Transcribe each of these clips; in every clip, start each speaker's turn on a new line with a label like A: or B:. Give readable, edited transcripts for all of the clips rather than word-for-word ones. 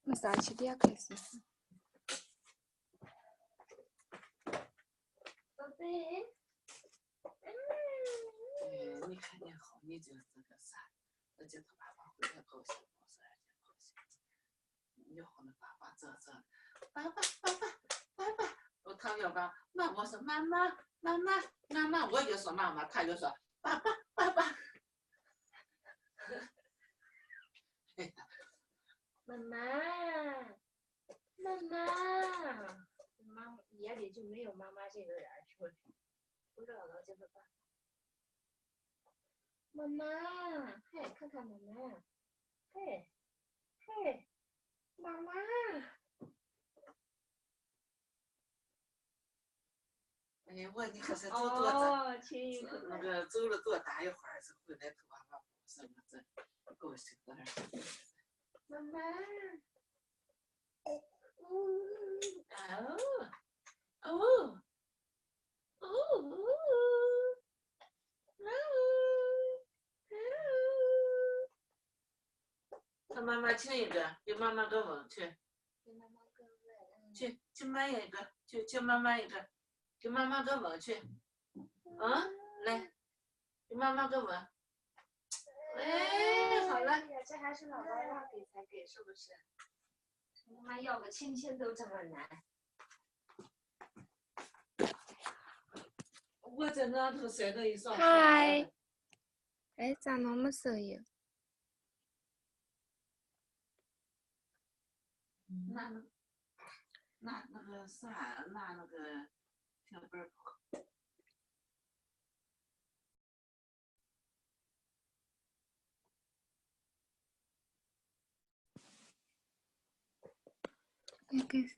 A: 我啥起点开始？
B: 宝贝，你看见后你就这个啥，那就他爸爸回来高兴，我说人家高兴。以后呢，爸爸他要把妈，我说妈妈，我就说妈妈，他就说爸爸。
C: 妈眼里就没有妈妈这个人，是不是？不知道就是爸。妈妈，嘿，看看妈妈，嘿，妈妈。
B: 哎呀，我你可是走多大？
C: 那
B: 个走了多大一会儿，是回来头发把什么这高兴的。
C: 妈妈。
B: 他妈妈亲一个，给妈妈个吻去。去买一个，去妈妈一个，给妈妈个吻去。来，给妈妈个吻。哎，好了。
C: 这还是老爸要给才给，是不是？妈妈要个亲亲都这么难。
B: 我在那头晒到一双。
A: 嗨，哎，咋那么声音？
B: 拿那个啥，拿那个小本跑。
A: 应该是。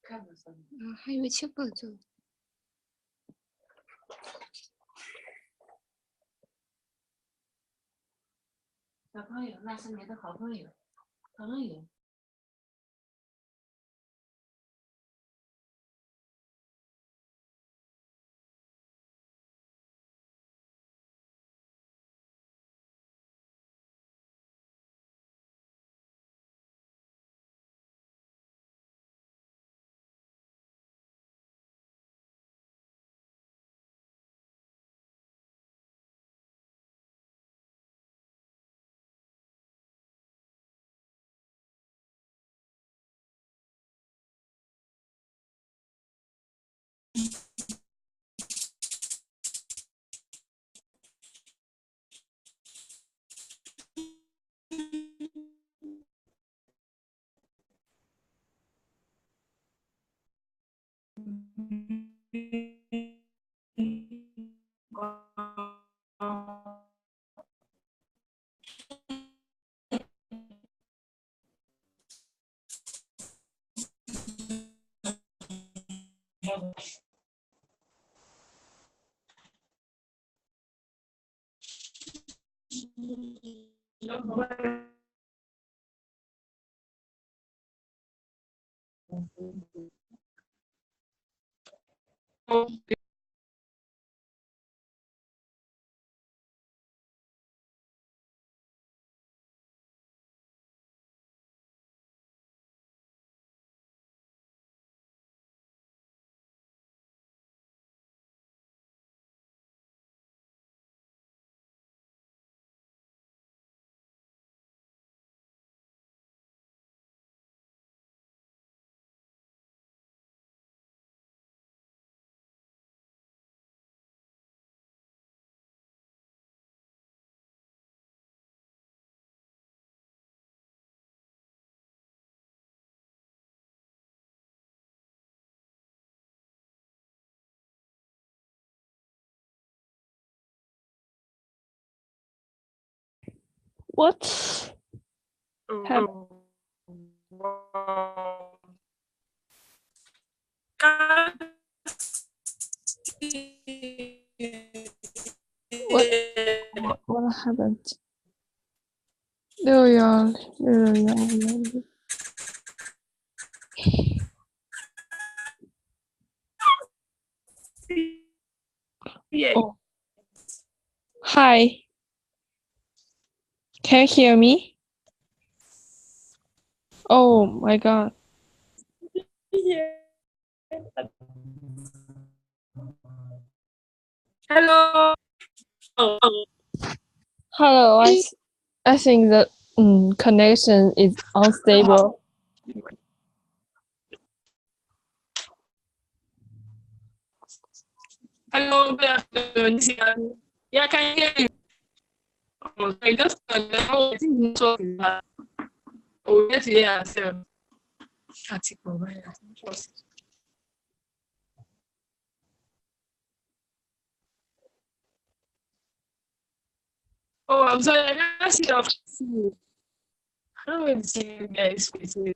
B: 看不上。
A: 还有7分钟。
B: 小朋友，那是你的好朋友。
A: What?
D: What happened? 6月6日Oh. Hi. Can you hear me? Oh my God.
E: Hello.
D: Hello. I think the connection is unstable.
E: Hello, good afternoon. Yeah, I can hear you. I just know what you talking about. Oh, yes, yeah, so. Oh, I'm sorry, I can't see your face. I don't want to see you guys' faces.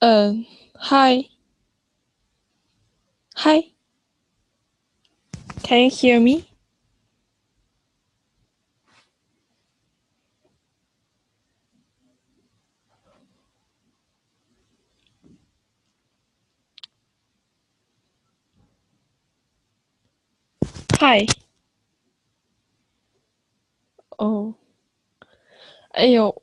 D: Hi. Hi. Can you hear me? Hi. Oh. 哎呦。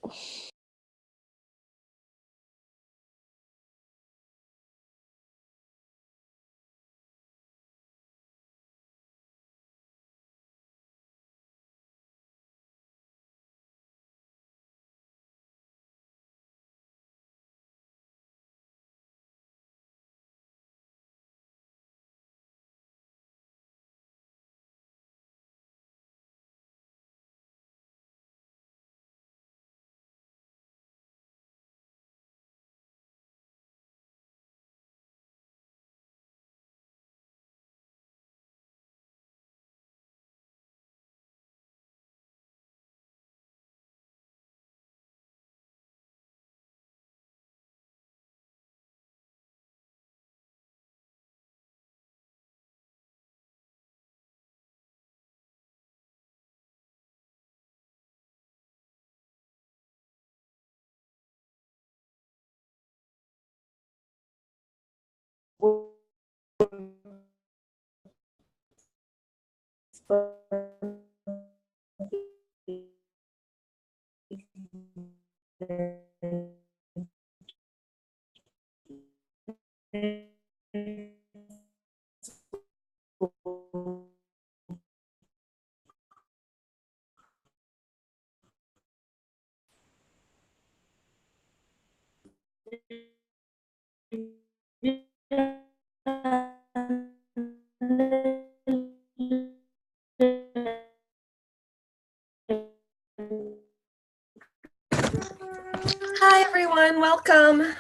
F: Hi everyone, welcome.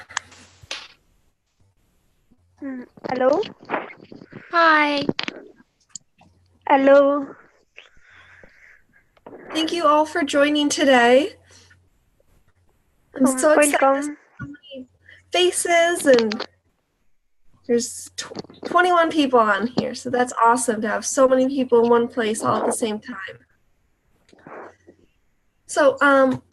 G: Hello?
A: Hi.
G: Hello.
F: Thank you all for joining today. I'm so excited to see
G: Welcome.
F: so many faces, and there's 21 people on here, so that's awesome to have so many people in one place all at the same time. So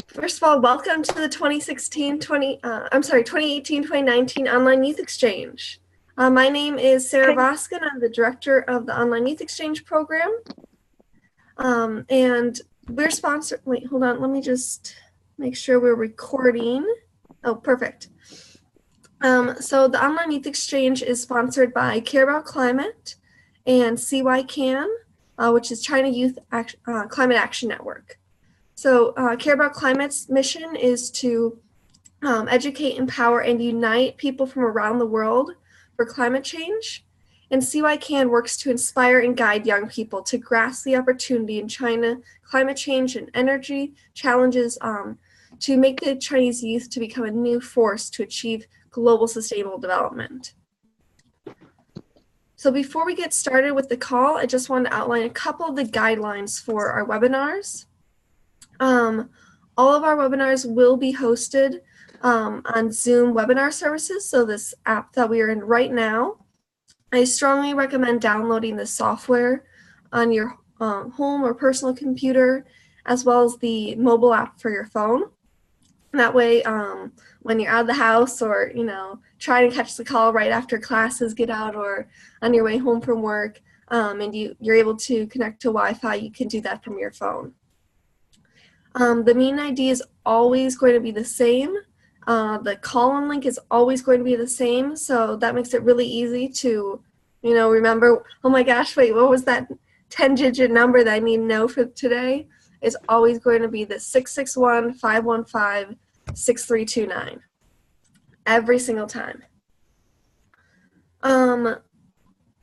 F: first of all, welcome to the 2018-2019 Online Youth Exchange. My name is Sarah Voskin. I'm the director of the Online Youth Exchange program. And we're sponsored, wait, hold on, let me just make sure we're recording. Oh, perfect. So the Online Youth Exchange is sponsored by Care About Climate and CYCAN, which is China Youth Climate Action Network. So Care About Climate's mission is to educate, empower, and unite people from around the world for climate change. And CYCAN works to inspire and guide young people to grasp the opportunity in China, climate change and energy challenges to make the Chinese youth to become a new force to achieve global sustainable development. So before we get started with the call, I just want to outline a couple of the guidelines for our webinars. All of our webinars will be hosted on Zoom webinar services, so this app that we are in right now. I strongly recommend downloading the software on your home or personal computer, as well as the mobile app for your phone. That way, when you're out of the house or, trying to catch the call right after classes get out or on your way home from work, and you're able to connect to Wi-Fi, you can do that from your phone. The meeting ID is always going to be the same. The call-in link is always going to be the same, so that makes it really easy to, remember, oh my gosh, wait, what was that 10-digit number that I need to know for today? It's always going to be the 661-515-6329 every single time.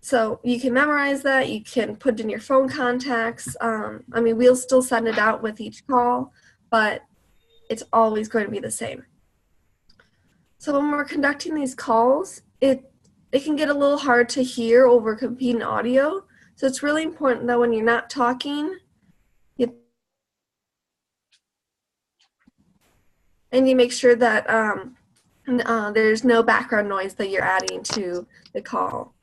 F: So you can memorize that, you can put it in your phone contacts. We'll still send it out with each call, but it's always going to be the same. So when we're conducting these calls, it can get a little hard to hear over competing audio. So it's really important that when you're not talking, you make sure that there's no background noise that you're adding to the call.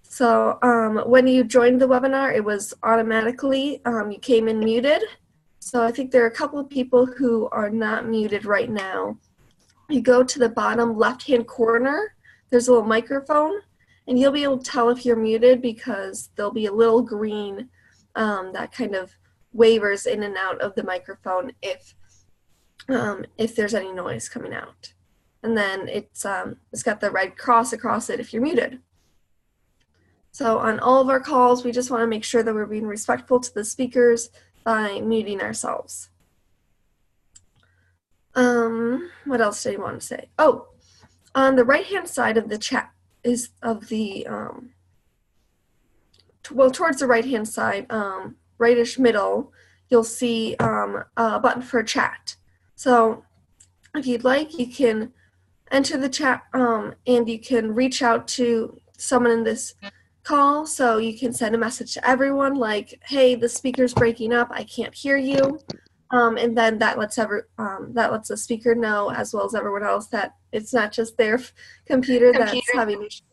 F: So when you joined the webinar, it was automatically, you came in muted. So I think there are a couple of people who are not muted right now. You go to the bottom left-hand corner, there's a little microphone, and you'll be able to tell if you're muted because there'll be a little green that kind of wavers in and out of the microphone if there's any noise coming out. And then it's got the red cross across it if you're muted. So on all of our calls, we just want to make sure that we're being respectful to the speakers by muting ourselves. What else did I want to say? Oh, on the right-hand side of the chat is of the, towards the right-hand side, rightish middle, you'll see a button for chat. So if you'd like, you can enter the chat and you can reach out to someone in this call. So you can send a message to everyone like, hey, the speaker's breaking up, I can't hear you. And then that lets the speaker know, as well as everyone else, that it's not just their computer that's having issues.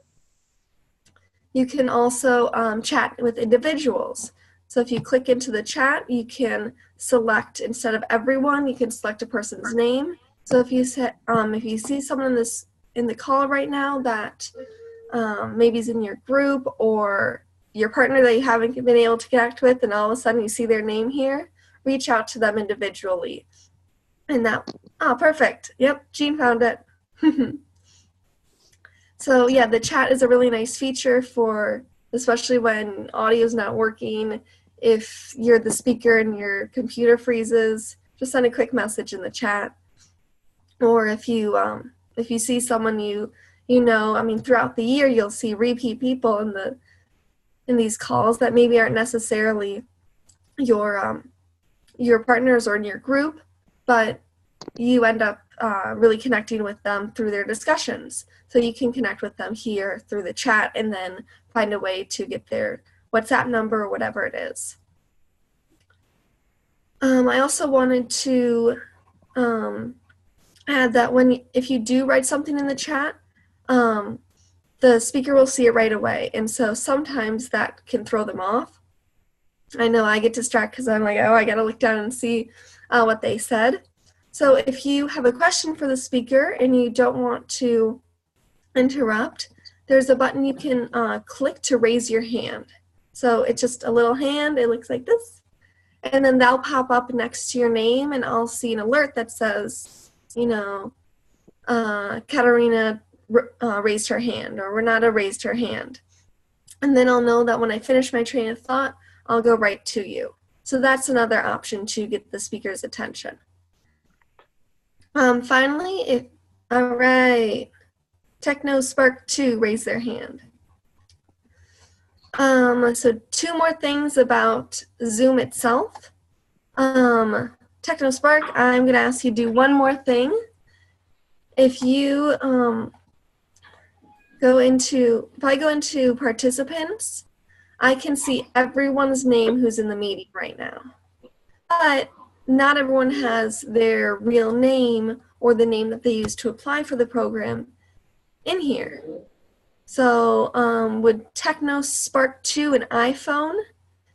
F: You can also chat with individuals. So if you click into the chat, you can select, instead of everyone, you can select a person's name. So if you see someone in the call right now that maybe is in your group or your partner that you haven't been able to connect with, and all of a sudden you see their name here, reach out to them individually. And perfect. Yep, Jean found it. So yeah, the chat is a really nice feature for, especially when audio is not working. If you're the speaker and your computer freezes, just send a quick message in the chat. Or if you see someone throughout the year you'll see repeat people in these calls that maybe aren't necessarily your partners or in your group, but you end up really connecting with them through their discussions. So you can connect with them here through the chat and then find a way to get their WhatsApp number or whatever it is. I also wanted to add that if you do write something in the chat, the speaker will see it right away. And so sometimes that can throw them off. I know I get distracted because I'm like, oh, I got to look down and see what they said. So if you have a question for the speaker and you don't want to interrupt, there's a button you can click to raise your hand. So it's just a little hand. It looks like this. And then that'll pop up next to your name, and I'll see an alert that says, Katarina raised her hand, or Renata raised her hand. And then I'll know that when I finish my train of thought, I'll go right to you. So that's another option to get the speaker's attention. Finally, all right, TechnoSpark 2 raised their hand. So 2 more things about Zoom itself. TechnoSpark, I'm going to ask you to do one more thing. if you if I go into participants, I can see everyone's name who's in the meeting right now. But not everyone has their real name or the name that they use to apply for the program in here. So would TechnoSpark 2 and iPhone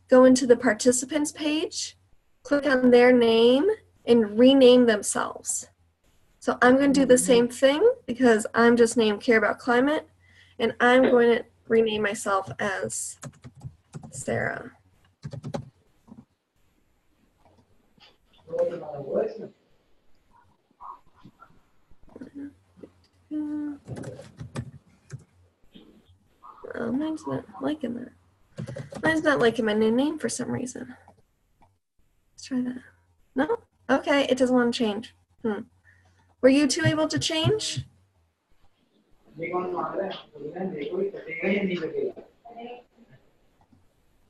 F: go into the participants page, click on their name, and rename themselves? So I'm going to do the same thing because I'm just named Care About Climate, and I'm going to rename myself as Sarah. Oh, mine's not liking that. Mine's not liking my new name for some reason. Let's try that. No? Okay, it doesn't want to change. Were you two able to change?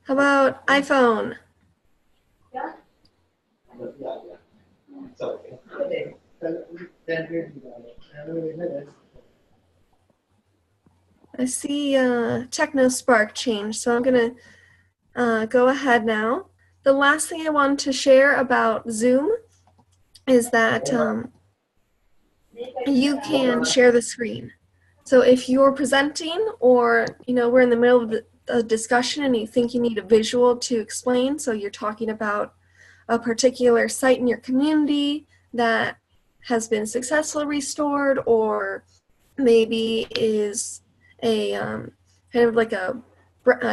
F: How about iPhone? I see TechnoSpark change, so I'm going to go ahead now. The last thing I wanted to share about Zoom is that you can share the screen. So if you're presenting or, we're in the middle of a discussion and you think you need a visual to explain, so you're talking about a particular site in your community that has been successfully restored or maybe is a kind of like a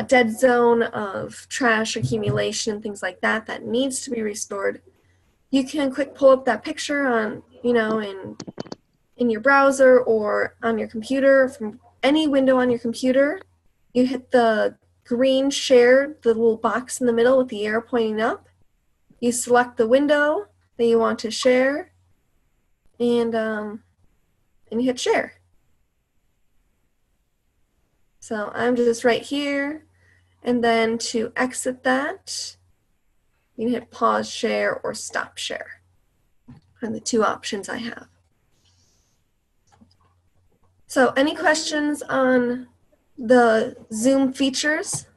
F: dead zone of trash accumulation, things like that, that needs to be restored, you can quick pull up that picture on, in your browser or on your computer, from any window on your computer. You hit the green share, the little box in the middle with the arrow pointing up. You select the window that you want to share, and you hit share. So I'm just right here, and then to exit that, you can hit pause share or stop share. Are the two options I have. So any questions on the Zoom features?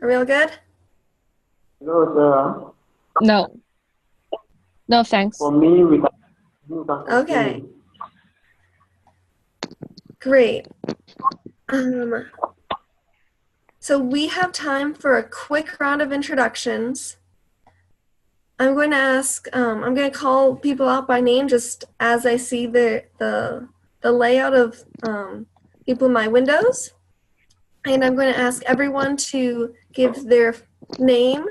F: Are we all good?
H: Hello, Sarah.
D: No. No, thanks.
H: For me, we
F: Okay. Great. So we have time for a quick round of introductions. I'm going to ask, I'm going to call people out by name just as I see the layout of people in my windows. And I'm going to ask everyone to give their name,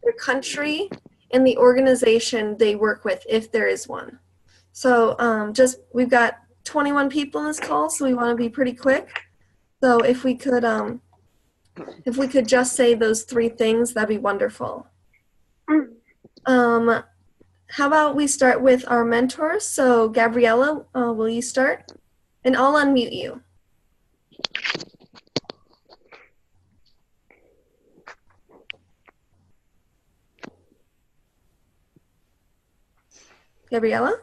F: their country, and the organization they work with, if there is one. So we've got 21 people in this call, so we want to be pretty quick. So if we could just say those three things, that'd be wonderful. How about we start with our mentors? So Gabriella, will you start? And I'll unmute you. Gabriella?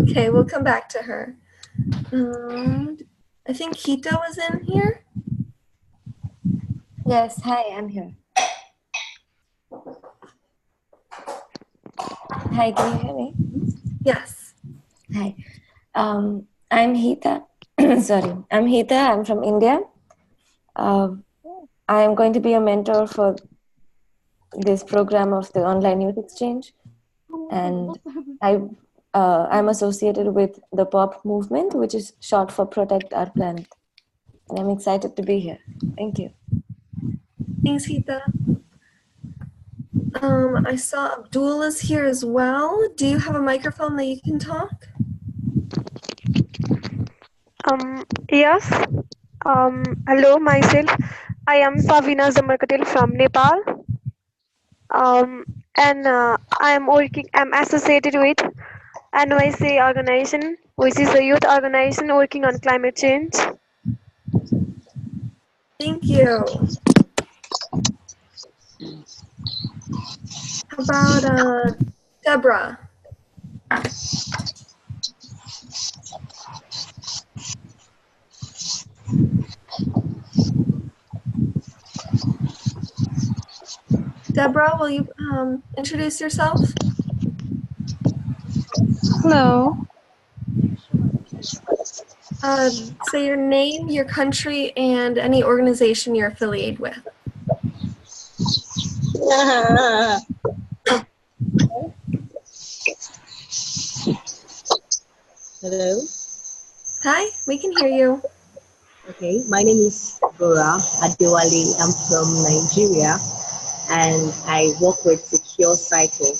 F: Okay, we'll come back to her. I think Hita was in here.
I: Yes, hi, I'm here. Hi, can you hear me?
F: Yes.
I: Hi, I'm Hita. Sorry, I'm Hita. I'm from India. I am going to be a mentor for this program of the Online Youth Exchange, and I'm associated with the POP movement, which is short for Protect Our Planet. And I'm excited to be here. Thank you.
F: Thanks, Hita. I saw Abdul is here as well. Do you have a microphone that you can talk?
G: Yes. Hello, myself. I am Pavina Zamarkatil from Nepal. and I'm associated with NYC organization, which is a youth organization working on climate change.
F: Thank you. How about Deborah? Deborah, will you introduce yourself?
D: Hello.
F: Say your name, your country, and any organization you're affiliated with.
J: Hello.
F: Hi, we can hear you.
J: Okay, my name is Bora Adewale. I'm from Nigeria, and I work with Secure Cycle.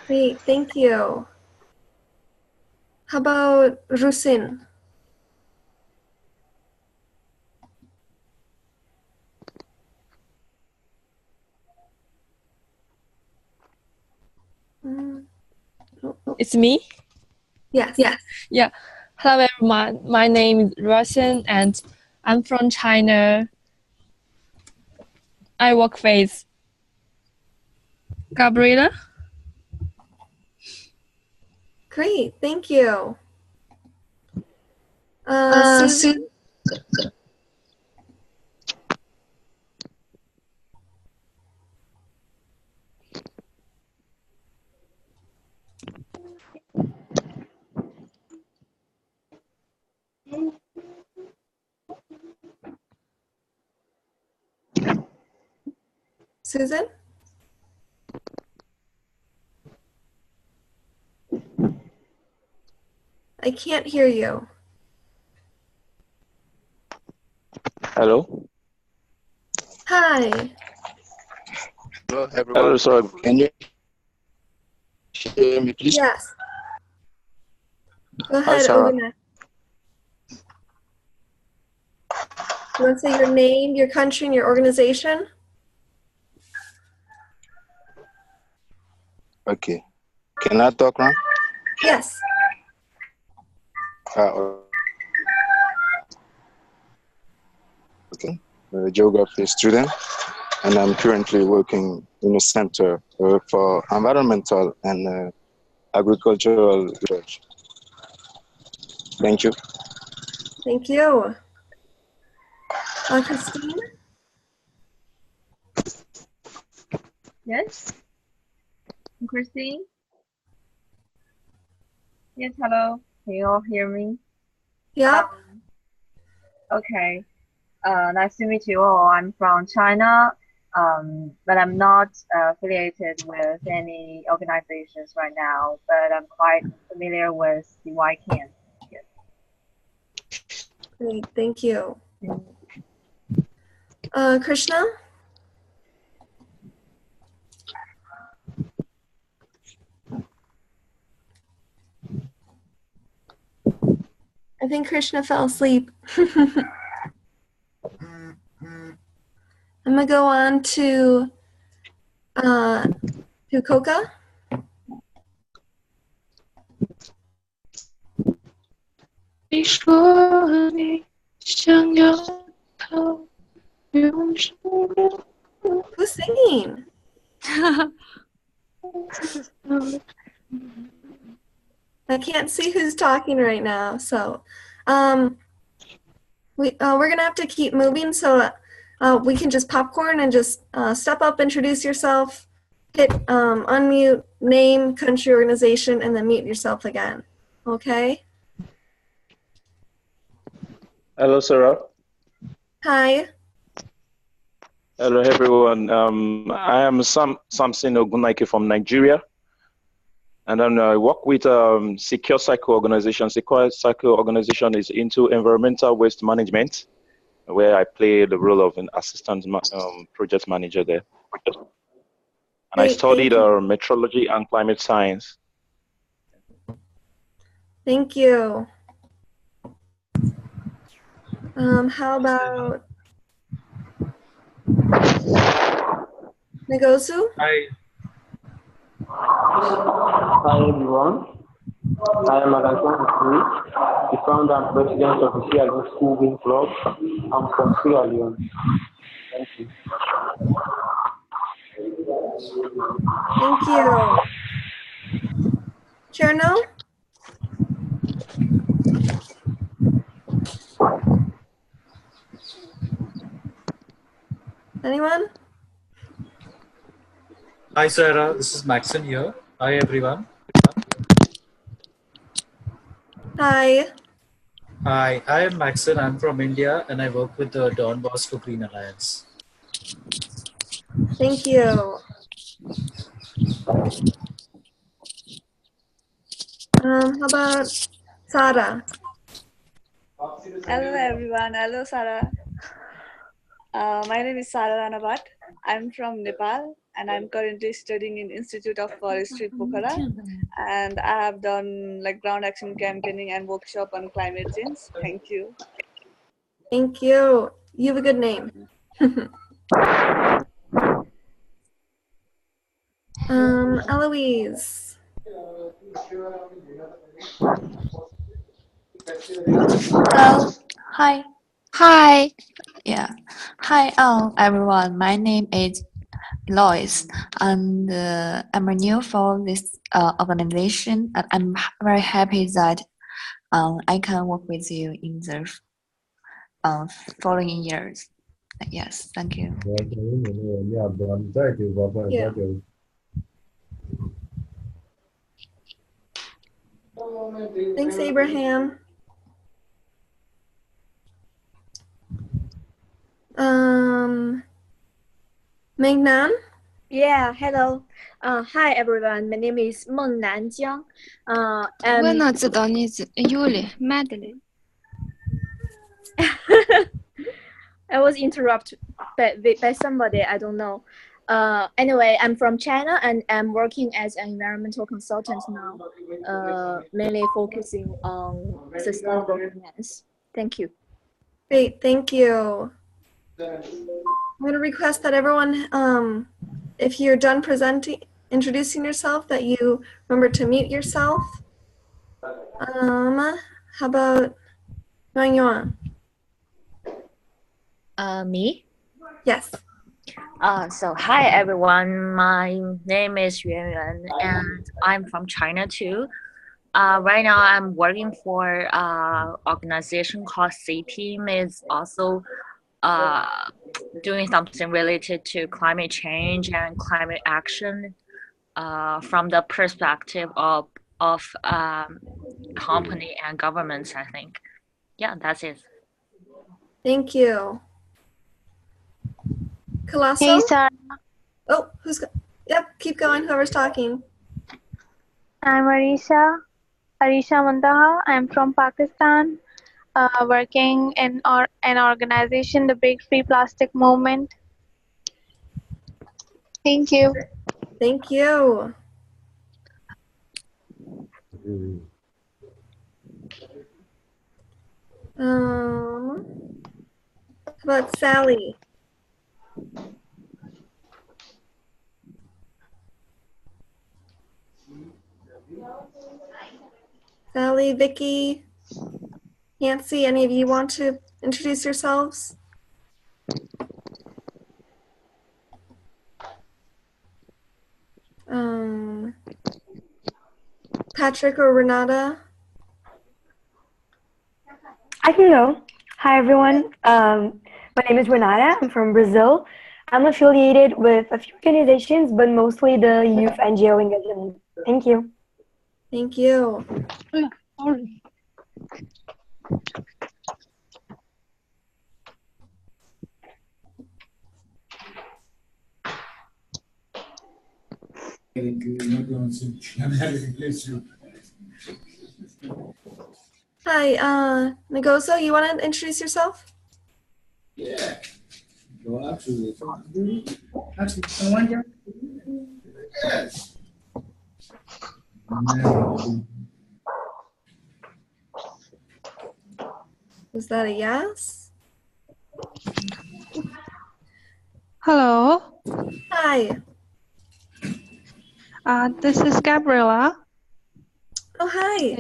F: Great, thank you. How about Rusin?
D: It's me?
F: Yes.
D: Yeah. Hello, everyone. My name is Russian, and I'm from China. I work with Gabriela.
F: Great, thank you. Susan? Susan? I can't hear you.
K: Hello.
F: Hi.
K: Hello, everyone. Hello, sorry. Can you hear me, please?
F: Yes. Go
K: Hi,
F: ahead,
K: Sarah.
F: Ogana. You want to say your name, your country, and your organization?
K: Okay. Can I talk now?
F: Yes.
K: Okay. A geography student, and I'm currently working in a center for environmental and agricultural research. Thank you.
F: Thank you. Christine?
L: Yes. I'm Christine. Yes, hello. Can you all hear me?
F: Yeah.
L: Okay. Nice to meet you all. I'm from China, but I'm not affiliated with any organizations right now, but I'm quite familiar with the YCAN. Yes.
F: Great, thank you. Krishna? I think Krishna fell asleep. I'm gonna go on to Coca. Who's singing? I can't see who's talking right now, so we're gonna have to keep moving. So we can just popcorn and just step up, introduce yourself, hit unmute, name, country, organization, and then mute yourself again. Okay.
K: Hello, Sarah.
F: Hi.
K: Hello, everyone. I am Samson Ogunaike from Nigeria, and then I work with Secure Cycle organization. Secure Cycle organization is into environmental waste management, where I play the role of an assistant project manager there. And I studied meteorology and climate science.
F: Thank you. How about Ngozu?
M: Hi.
H: Hi everyone. I am Alanson Hussein, the founder and president of the Sierra Leone School Game Club. I'm from Sierra Leone. Thank you.
F: Thank you. Cherno? Anyone?
M: Hi, Sarah. This is Maxon here. Hi, everyone.
F: Hi.
M: Hi, I am Maxon. I'm from India and I work with the Don Bosco Green Alliance.
F: Thank you. How about Sara?
N: Hello everyone. Hello Sarah. My name is Sara Ranabat. I'm from Nepal and I'm currently studying in Institute of Forestry Pokhara, and I have done like ground action campaigning and workshop on climate change. Thank you.
F: Thank you. You have a good name. Eloise.
O: Hello. Hi. Hi. Yeah. Hi, everyone. My name is Lois, and I'm new for this organization, and I'm very happy that I can work with you in the following years. Yes, thank you.
F: Yeah. Thanks, Abraham. Mengnan?
P: Yeah, hello. Hi everyone. My name is Meng Nanjiang.
A: 我哪知道你是有嘞，Madeline。
P: I was interrupted by somebody, I don't know. Anyway, I'm from China and I'm working as an environmental consultant now, mainly focusing on sustainable finance. Thank you.
F: Great, thank you. I'm going to request that everyone, if you're done introducing yourself, that you remember to mute yourself. How about Yuan Yuan?
Q: Me?
F: Yes.
Q: So hi everyone, my name is Yuan Yuan and I'm from China too. Right now I'm working for organization called C-Team. Is also doing something related to climate change and climate action from the perspective of company and governments, I think. Yeah, that's it.
F: Thank you. Colosso?
R: Hey, Sarah.
F: Oh, yep, keep going, whoever's talking.
R: I'm Arisha Muntaha. I'm from Pakistan, working in an organization, the Break Free Plastic Movement. Thank you.
F: Thank you. How about Sally? Sally, Vicky, Nancy, any of you want to introduce yourselves? Patrick or Renata?
S: I can go. Hi, everyone. My name is Renata. I'm from Brazil. I'm affiliated with a few organizations, but mostly the youth NGO engagement. Thank you.
F: Thank you. Hi, Nagoso, you want to introduce yourself?
T: Yeah. Well, absolutely. Actually, someone yes.
F: Is that a yes?
U: Hello.
F: Hi.
U: This is Gabriela.
F: Oh, hi.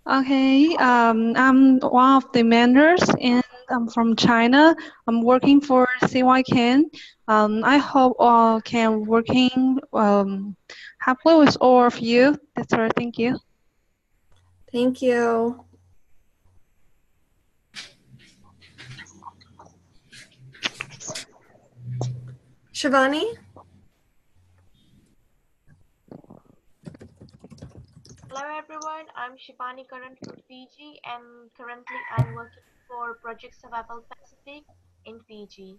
U: Okay, I'm one of the mentors and I'm from China. I'm working for CYCAN. I hope all can working happily with all of you. That's all. Thank you.
F: Thank you. Shivani?
V: Hello everyone, I'm Shivani Karan from Fiji and currently I'm working for Project Survival Pacific in Fiji.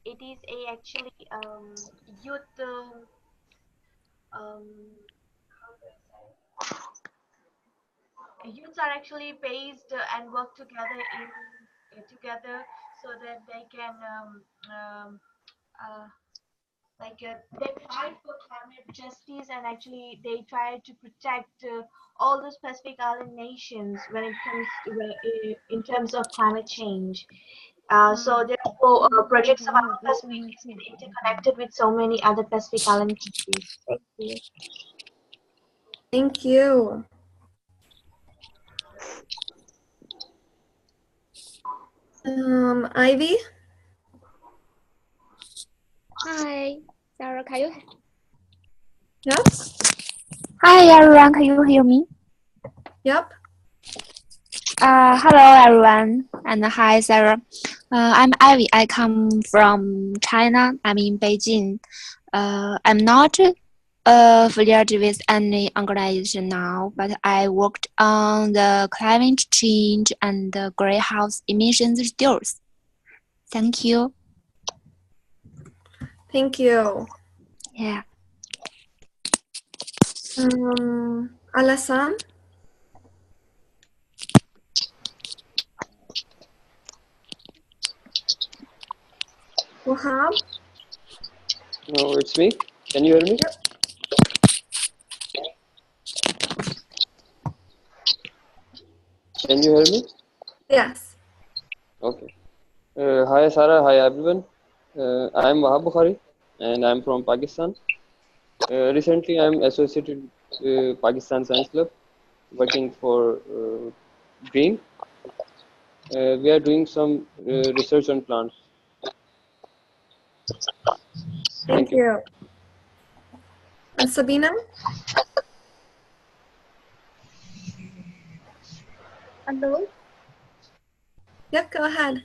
V: It is actually youth how do I say? Youths are actually based and work together together so that they can they fight for climate justice and actually they try to protect all those Pacific Island nations when it comes to, in terms of climate change. So therefore, Project Survival Pacific is interconnected with so many other Pacific Island countries. Thank you.
F: Thank you. Ivy?
P: Hi, Sarah, can you?
F: Yep.
P: Hi everyone, can you hear me?
F: Yep.
P: Hello everyone, and hi Sarah. I'm Ivy. I come from China. I'm in Beijing. I'm not affiliated with any organization now, but I worked on the climate change and the greenhouse emissions reduce. Thank you.
F: Thank you.
P: Yeah.
F: Alassane? Wahab?
W: No, it's me. Can you hear me?
F: Yep.
W: Can you hear me?
F: Yes.
W: Okay. Hi Sarah, hi everyone. I'm Wahab Bukhari and I'm from Pakistan. Recently I'm associated with Pakistan Science Club working for GREEN. We are doing some research on plants.
F: Thank you. Sabina?
R: Hello.
F: Yep, go ahead.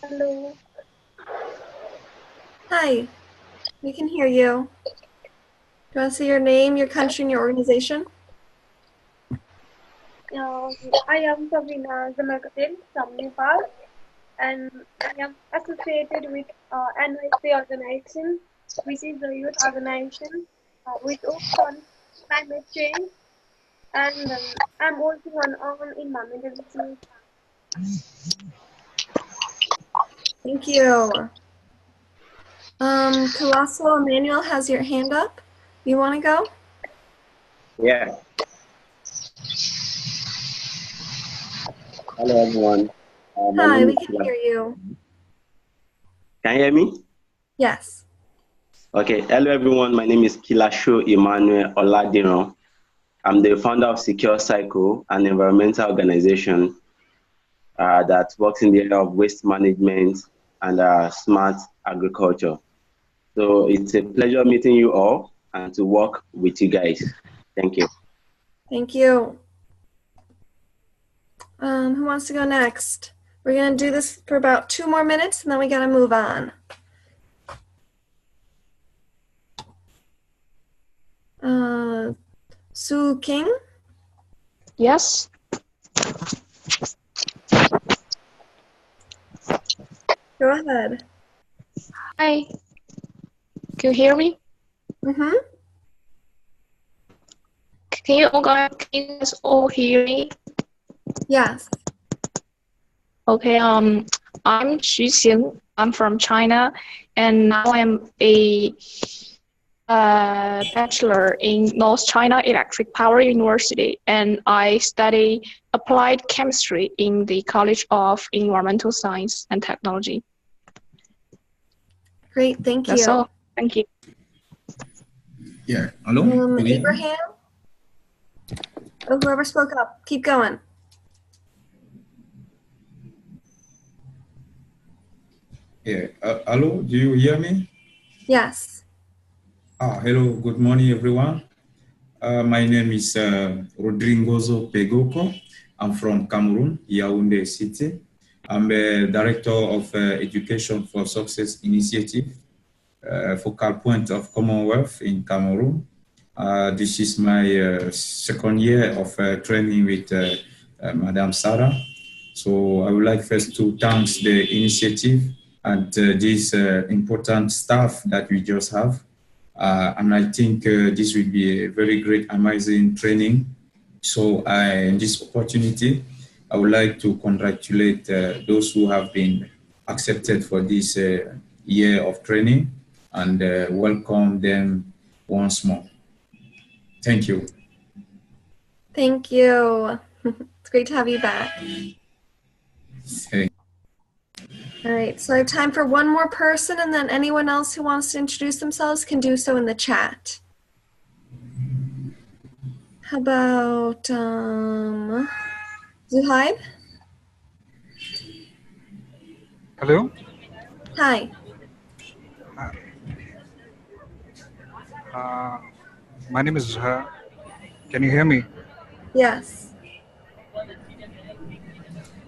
R: Hello.
F: Hi. We can hear you. Do you want to say your name, your country, and your organization?
R: I am Sabina Zamalkatil from Nepal and I am associated with NYC organization, which is a youth organization which works on climate change, and I'm working on environmental issues.
F: Thank you. Colossal Emmanuel has your hand up. You want to go?
X: Yeah. Hello, everyone. My
F: Hi,
X: name
F: we
X: is
F: can
X: Kila.
F: hear you.
X: Can you hear me?
F: Yes.
X: Okay. Hello, everyone. My name is Kilasho Emmanuel Oladiran. I'm the founder of Secure Cycle, an environmental organization that works in the area of waste management and smart agriculture. So it's a pleasure meeting you all and to work with you guys. Thank you.
F: Thank you. Who wants to go next? We're going to do this for about 2 more minutes and then we got to move on. Sue King?
D: Yes.
F: Go ahead.
D: Hi. Can you hear me?
F: Mm-hmm.
D: Can you guys all hear me?
F: Yes.
D: Okay. I'm Xu Xing. I'm from China, and now I'm a
B: a bachelor in North China Electric Power University, and I study applied chemistry in the College of Environmental Science and Technology.
F: Great, thank you.
B: That's all. Thank you.
T: Yeah, hello?
F: Abraham? Oh, whoever spoke up, keep going.
T: Yeah, hello, do you hear me?
F: Yes.
T: Hello, good morning, everyone. My name is Rodrigozo Pegoko. I'm from Cameroon, Yaoundé City. I'm a director of Education for Success Initiative, focal point of Commonwealth in Cameroon. This is my second year of training with Madame Sarah. So I would like first to thank the initiative and this important staff that we just have. And I think this will be a very great, amazing training. So in this opportunity, I would like to congratulate those who have been accepted for this year of training and welcome them once more. Thank you.
F: Thank you. It's great to have you back.
T: Hey.
F: All right, so I have time for one more person, and then anyone else who wants to introduce themselves can do so in the chat. How about Zuhaib?
C: Hello.
F: Hi.
C: My name is Zuhaib. Can you hear me?
F: Yes.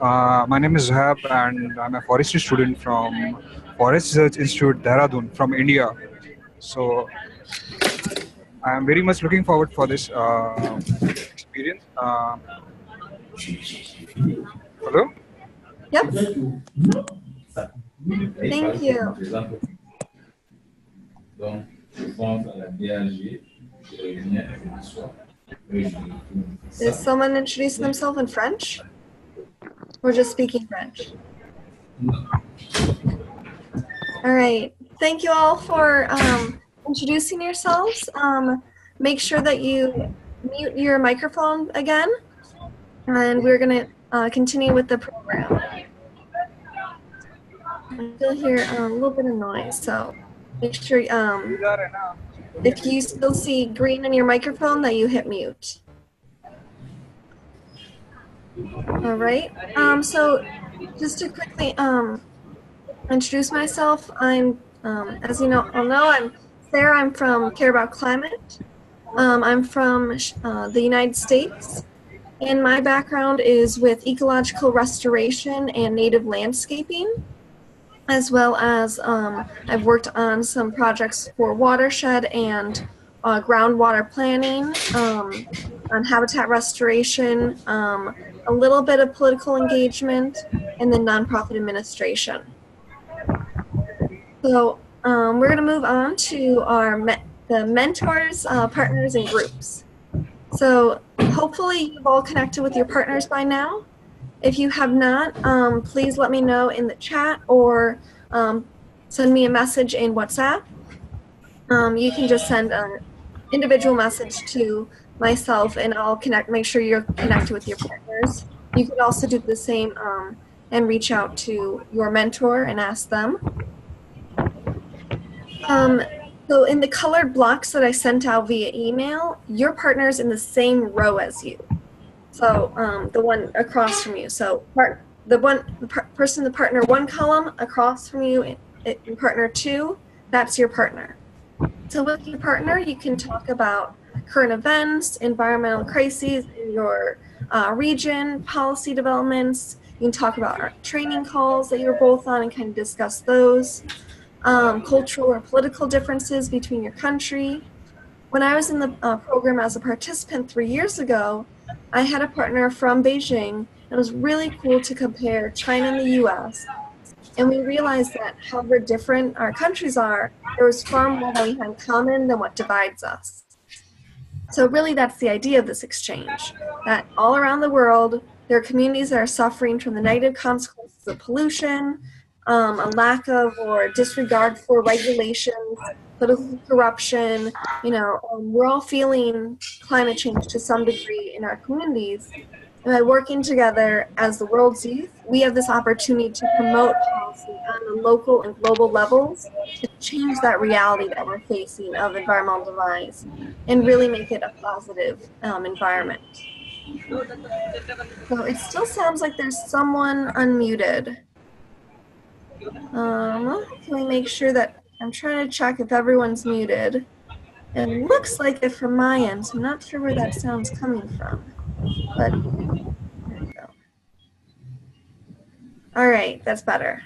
C: My name is Zuhaib, and I'm a forestry student from Forest Research Institute, Dehradun, from India. So I'm very much looking forward for this experience. Hello?
F: Yep. Thank you. Is someone introducing themselves in French? Or just speaking French? All right. Thank you all for introducing yourselves. Make sure that you mute your microphone again, and we're going to continue with the program. I still hear a little bit of noise, so make sure if you still see green on your microphone that you hit mute. All right. So just to quickly introduce myself, I'm, as you all know, I'm Sarah. I'm from Care About Climate. I'm from the United States, and my background is with ecological restoration and native landscaping, as well as I've worked on some projects for watershed and groundwater planning, on habitat restoration, a little bit of political engagement, and then nonprofit administration. So we're going to move on to our the mentors, partners, and groups. So hopefully you've all connected with your partners by now. If you have not, please let me know in the chat or send me a message in WhatsApp. You can just send an individual message to myself, and I'll make sure you're connected with your partners. You could also do the same and reach out to your mentor and ask them. So in the colored blocks that I sent out via email, your partner's in the same row as you. So the one across from you. So the person in the partner 1 column across from you in partner 2, that's your partner. So with your partner, you can talk about current events, environmental crises in your region, policy developments. You can talk about our training calls that you're both on and kind of discuss those. Cultural or political differences between your country. When I was in the program as a participant 3 years ago, I had a partner from Beijing. It was really cool to compare China and the US. And we realized that however different our countries are, there was far more that we had in common than what divides us. So really that's the idea of this exchange, that all around the world, there are communities that are suffering from the negative consequences of pollution, a lack of or disregard for regulations political corruption. We're all feeling climate change to some degree in our communities. And by working together as the world's youth, we have this opportunity to promote policy on the local and global levels to change that reality that we're facing of environmental demise and really make it a positive environment. So it still sounds like there's someone unmuted. Can we make sure that, I'm trying to check if everyone's muted. It looks like it from my end, so I'm not sure where that sound's coming from. But there we go. All right, that's better.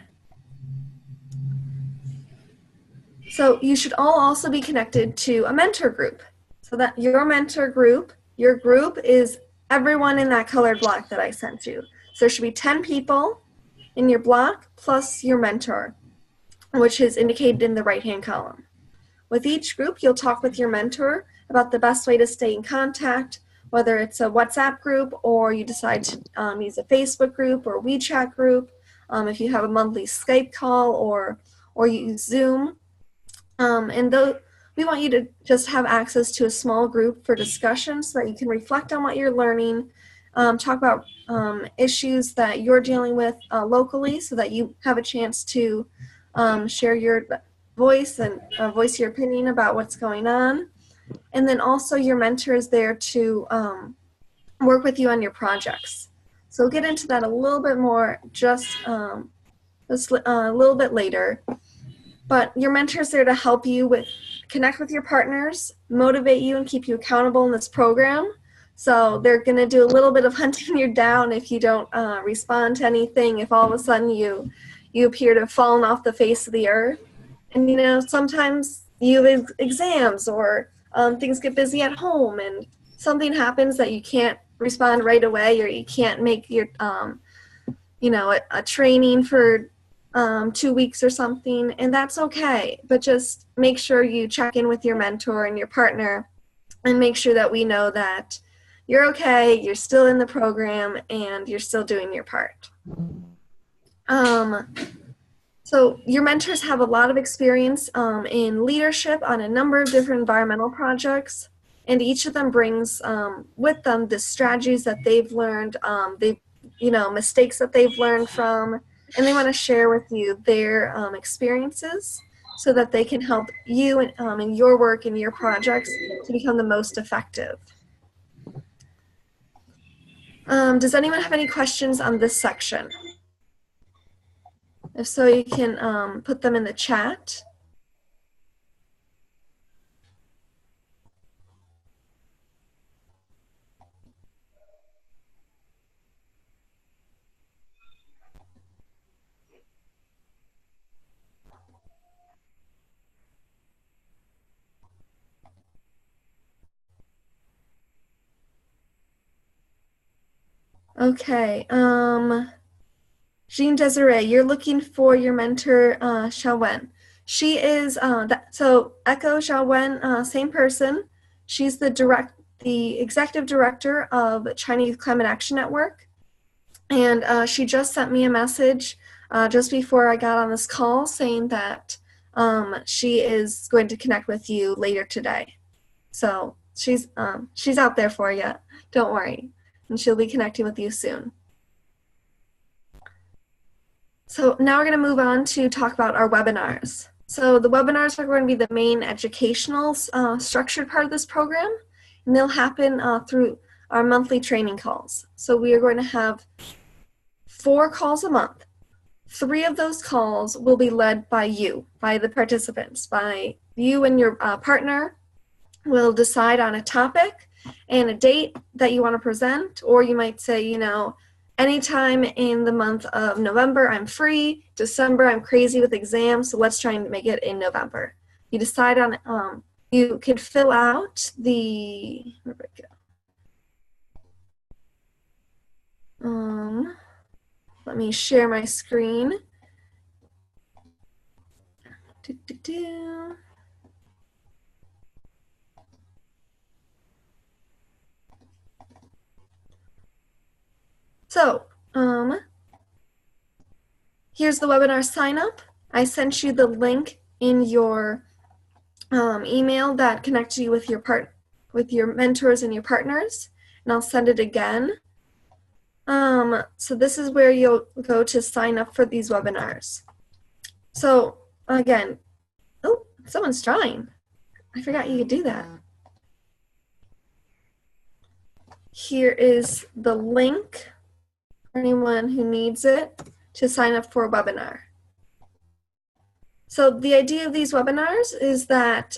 F: So you should all also be connected to a mentor group. So that your mentor group, your group is everyone in that colored block that I sent you. So there should be 10 people in your block plus your mentor, which is indicated in the right-hand column. With each group, you'll talk with your mentor about the best way to stay in contact, whether it's a WhatsApp group or you decide to use a Facebook group or WeChat group, if you have a monthly Skype call or you use Zoom. We want you to just have access to a small group for discussion so that you can reflect on what you're learning, talk about issues that you're dealing with locally so that you have a chance to share your voice and voice your opinion about what's going on. And then also your mentor is there to work with you on your projects. So we'll get into that a little bit more just a little bit later. But your mentor is there to help you connect with your partners, motivate you, and keep you accountable in this program. So they're going to do a little bit of hunting you down if you don't respond to anything, if all of a sudden you appear to have fallen off the face of the earth. And, sometimes you have exams or things get busy at home and something happens that you can't respond right away or you can't make your, a training for 2 weeks or something, and that's okay. But just make sure you check in with your mentor and your partner and make sure that we know that you're okay, you're still in the program, and you're still doing your part. So your mentors have a lot of experience in leadership on a number of different environmental projects, and each of them brings with them the strategies that they've learned, mistakes that they've learned from, and they want to share with you their experiences so that they can help you in your work and your projects to become the most effective. Does anyone have any questions on this section? If so, you can put them in the chat. Okay, Jean Desiree, you're looking for your mentor, Xiao Wen. She is, so Echo Xiao Wen, same person. She's the executive director of China Youth Climate Action Network. And she just sent me a message just before I got on this call saying that she is going to connect with you later today. So she's out there for you, don't worry. And she'll be connecting with you soon. So now we're going to move on to talk about our webinars. So the webinars are going to be the main educational structured part of this program, and they'll happen through our monthly training calls. So we are going to have 4 calls a month. 3 of those calls will be led by you, by the participants, by you and your partner will decide on a topic and a date that you want to present, or you might say, anytime in the month of November I'm free, December I'm crazy with exams, so let's try and make it in November. You decide on, you can fill out the, where did it go? Let me share my screen. So, here's the webinar sign up. I sent you the link in your email that connects you with your mentors and your partners, and I'll send it again. So this is where you'll go to sign up for these webinars. So again, oh, someone's drawing. I forgot you could do that. Here is the link for anyone who needs it to sign up for a webinar. So the idea of these webinars is that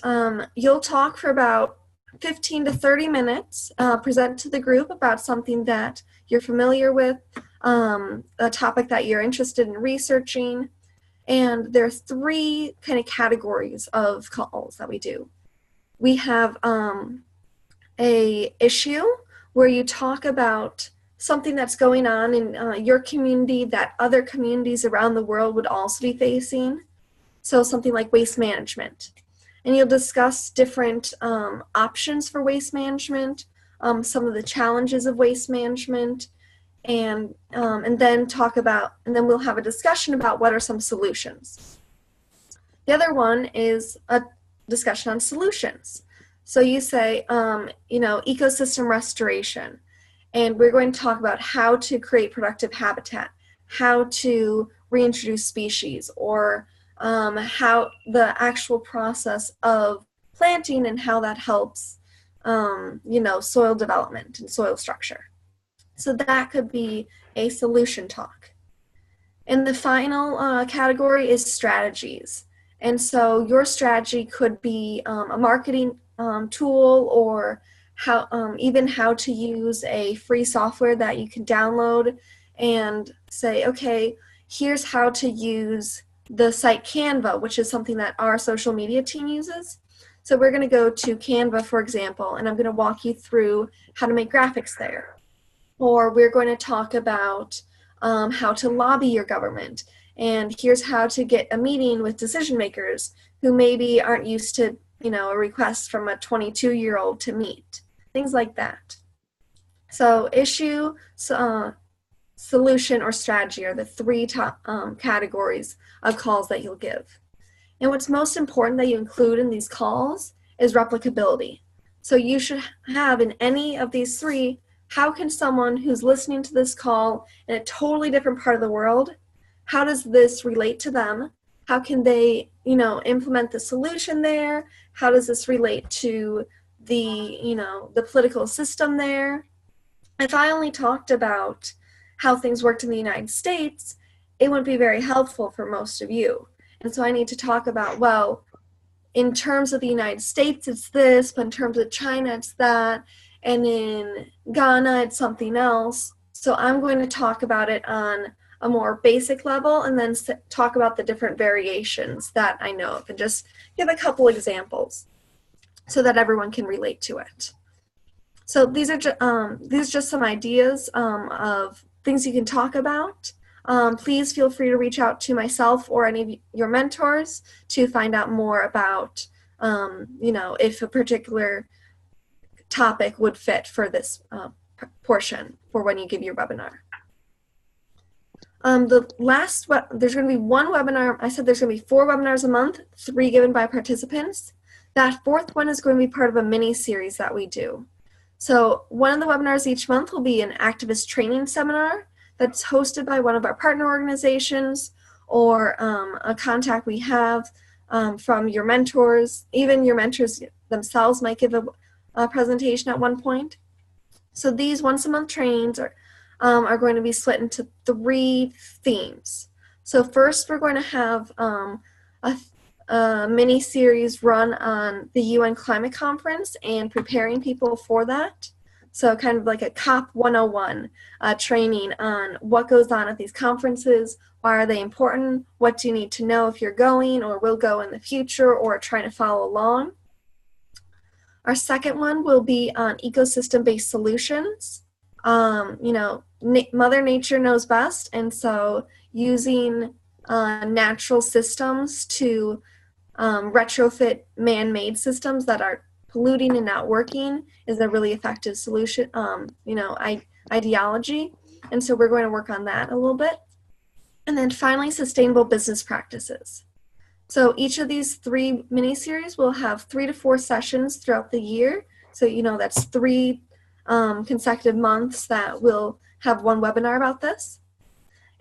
F: you'll talk for about 15 to 30 minutes, present to the group about something that you're familiar with, a topic that you're interested in researching, and there are 3 kind of categories of calls that we do. We have a issue where you talk about something that's going on in your community that other communities around the world would also be facing. So something like waste management. And you'll discuss different options for waste management, some of the challenges of waste management, and then we'll have a discussion about what are some solutions. The other one is a discussion on solutions. So you say, ecosystem restoration, and we're going to talk about how to create productive habitat, how to reintroduce species, or how the actual process of planting and how that helps, soil development and soil structure. So that could be a solution talk. And the final category is strategies. And so your strategy could be a marketing tool, or even how to use a free software that you can download and say, okay, here's how to use the site Canva, which is something that our social media team uses. So we're going to go to Canva, for example, and I'm going to walk you through how to make graphics there. Or we're going to talk about how to lobby your government, and here's how to get a meeting with decision makers who maybe aren't used to, a request from a 22-year-old to meet, things like that. So issue, solution, or strategy are the 3 top categories of calls that you'll give. And what's most important that you include in these calls is replicability. So you should have in any of these 3, how can someone who's listening to this call in a totally different part of the world, how does this relate to them? How can they, implement the solution there? How does this relate to the political system there? If I only talked about how things worked in the United States, it wouldn't be very helpful for most of you. And so I need to talk about, well, in terms of the United States, it's this, but in terms of China, it's that, and in Ghana, it's something else. So I'm going to talk about it on a more basic level and then talk about the different variations that I know of and just give a couple examples so that everyone can relate to it. So these are just some ideas of things you can talk about. Please feel free to reach out to myself or any of your mentors to find out more about, if a particular topic would fit for this portion for when you give your webinar. There's going to be 1 webinar. I said there's going to be 4 webinars a month, 3 given by participants. That 4th one is going to be part of a mini series that we do. So one of the webinars each month will be an activist training seminar that's hosted by one of our partner organizations or a contact we have from your mentors. Even your mentors themselves might give a presentation at one point. So these once-a-month trainings are going to be split into 3 themes. So first we're going to have a mini series run on the UN Climate Conference and preparing people for that. So kind of like a COP 101 training on what goes on at these conferences, why are they important, what do you need to know if you're going or will go in the future or trying to follow along. Our second one will be on ecosystem-based solutions. Mother Nature knows best, and so using natural systems to retrofit man-made systems that are polluting and not working is a really effective solution, ideology. And so we're going to work on that a little bit. And then finally, sustainable business practices. So each of these 3 mini-series will have 3 to 4 sessions throughout the year. So, that's 3 consecutive months that we'll have one webinar about this.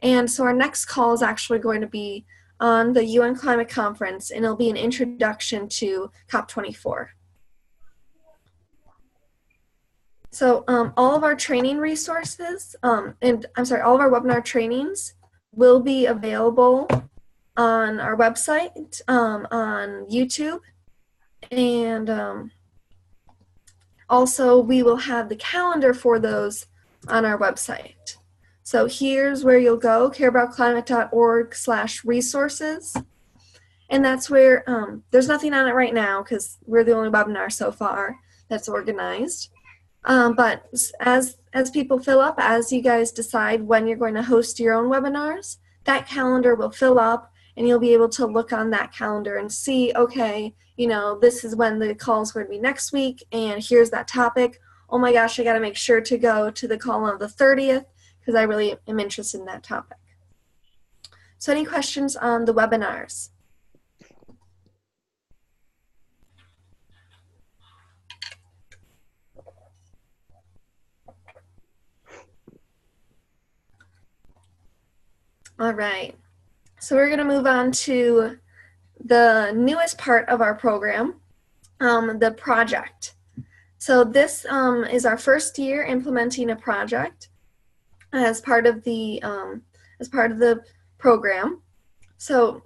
F: And so our next call is actually going to be on the UN Climate Conference, and it'll be an introduction to COP24. So all of our training resources, all of our webinar trainings will be available on our website, on YouTube, and also we will have the calendar for those on our website. So here's where you'll go, careaboutclimate.org/resources. And that's where, there's nothing on it right now because we're the only webinar so far that's organized. But as people fill up, as you guys decide when you're going to host your own webinars, that calendar will fill up and you'll be able to look on that calendar and see, okay, this is when the call is going to be next week and here's that topic. Oh my gosh, I got to make sure to go to the call on the 30th because I really am interested in that topic. So any questions on the webinars? All right, so we're going to move on to the newest part of our program, the project. So this is our first year implementing a project as part of the program. So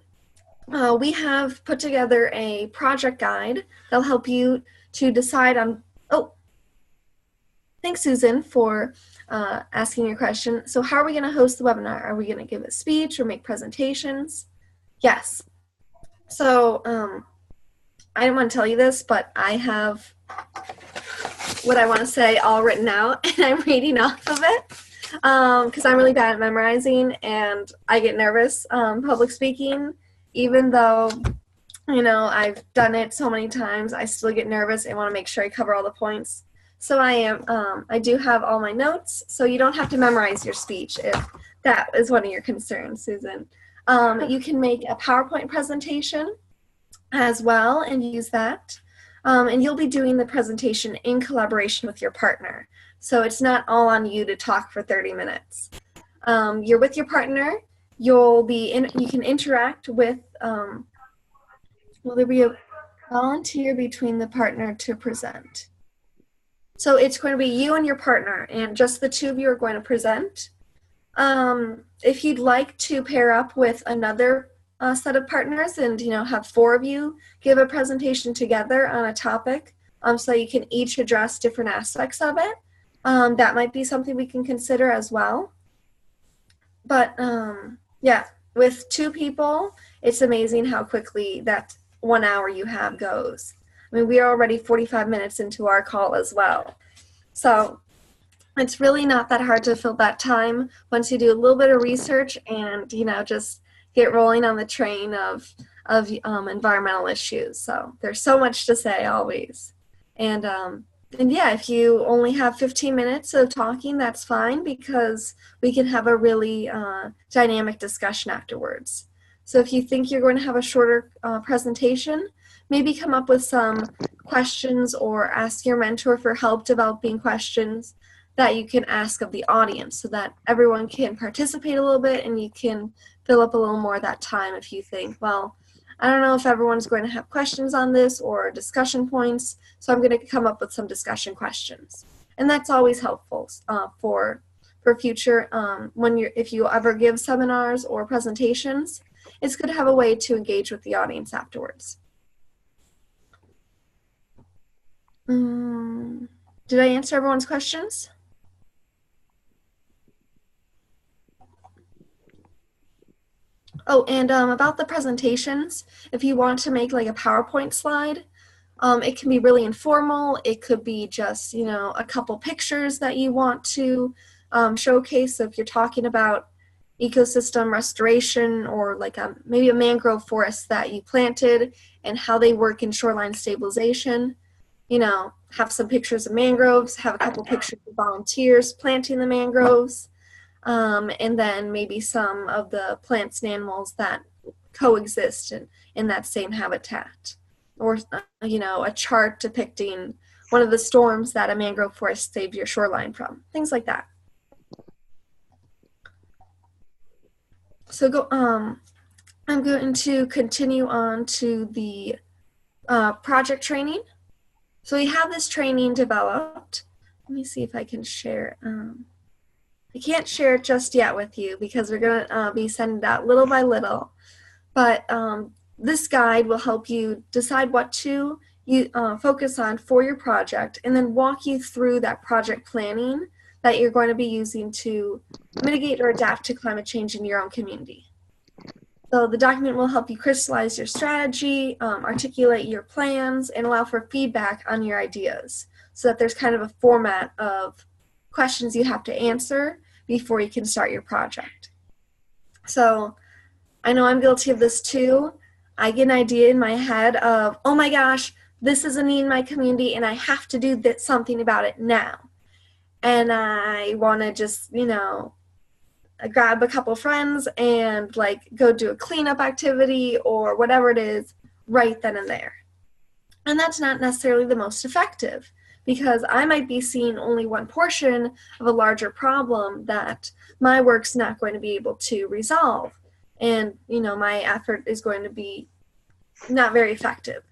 F: we have put together a project guide that'll help you to decide on. Oh, thanks, Susan, for asking your question. So how are we going to host the webinar? Are we going to give a speech or make presentations? Yes. So I didn't want to tell you this, but I have what I want to say all written out, and I'm reading off of it because I'm really bad at memorizing, and I get nervous public speaking. Even though, I've done it so many times, I still get nervous and want to make sure I cover all the points. So I do have all my notes, so you don't have to memorize your speech if that is one of your concerns, Susan. You can make a PowerPoint presentation as well and use that. And you'll be doing the presentation in collaboration with your partner. So it's not all on you to talk for 30 minutes. You're with your partner. You can interact with, will there be a volunteer between the partner to present? So it's going to be you and your partner, and just the two of you are going to present. If you'd like to pair up with another set of partners and have 4 of you give a presentation together on a topic, so you can each address different aspects of it, that might be something we can consider as well. But yeah, with 2 people, it's amazing how quickly that 1 hour you have goes. I mean, we are already 45 minutes into our call as well. So it's really not that hard to fill that time once you do a little bit of research and, just get rolling on the train of environmental issues. So there's so much to say always. And yeah, if you only have 15 minutes of talking, that's fine because we can have a really dynamic discussion afterwards. So if you think you're going to have a shorter presentation, maybe come up with some questions or ask your mentor for help developing questions that you can ask of the audience so that everyone can participate a little bit and you can fill up a little more of that time if you think, well, I don't know if everyone's going to have questions on this or discussion points, so I'm going to come up with some discussion questions. And that's always helpful for future, if you ever give seminars or presentations, it's good to have a way to engage with the audience afterwards. Did I answer everyone's questions? Oh, and about the presentations, if you want to make like a PowerPoint slide, it can be really informal. It could be just, a couple pictures that you want to showcase. So if you're talking about ecosystem restoration or like maybe a mangrove forest that you planted and how they work in shoreline stabilization, have some pictures of mangroves, have a couple pictures of volunteers planting the mangroves, and then maybe some of the plants and animals that coexist in that same habitat. Or, a chart depicting one of the storms that a mangrove forest saved your shoreline from, things like that. So I'm going to continue on to the project training. So we have this training developed. Let me see if I can share. I can't share it just yet with you because we're going to be sending it out little by little. But this guide will help you decide what to focus on for your project and then walk you through that project planning that you're going to be using to mitigate or adapt to climate change in your own community. So the document will help you crystallize your strategy, articulate your plans, and allow for feedback on your ideas so that there's kind of a format of questions you have to answer before you can start your project. So I know I'm guilty of this too. I get an idea in my head of, oh my gosh, this is a need in my community and I have to do something about it now. And I want to just, grab a couple friends and go do a cleanup activity or whatever it is right then and there. And that's not necessarily the most effective because I might be seeing only one portion of a larger problem that my work's not going to be able to resolve. And, my effort is going to be not very effective.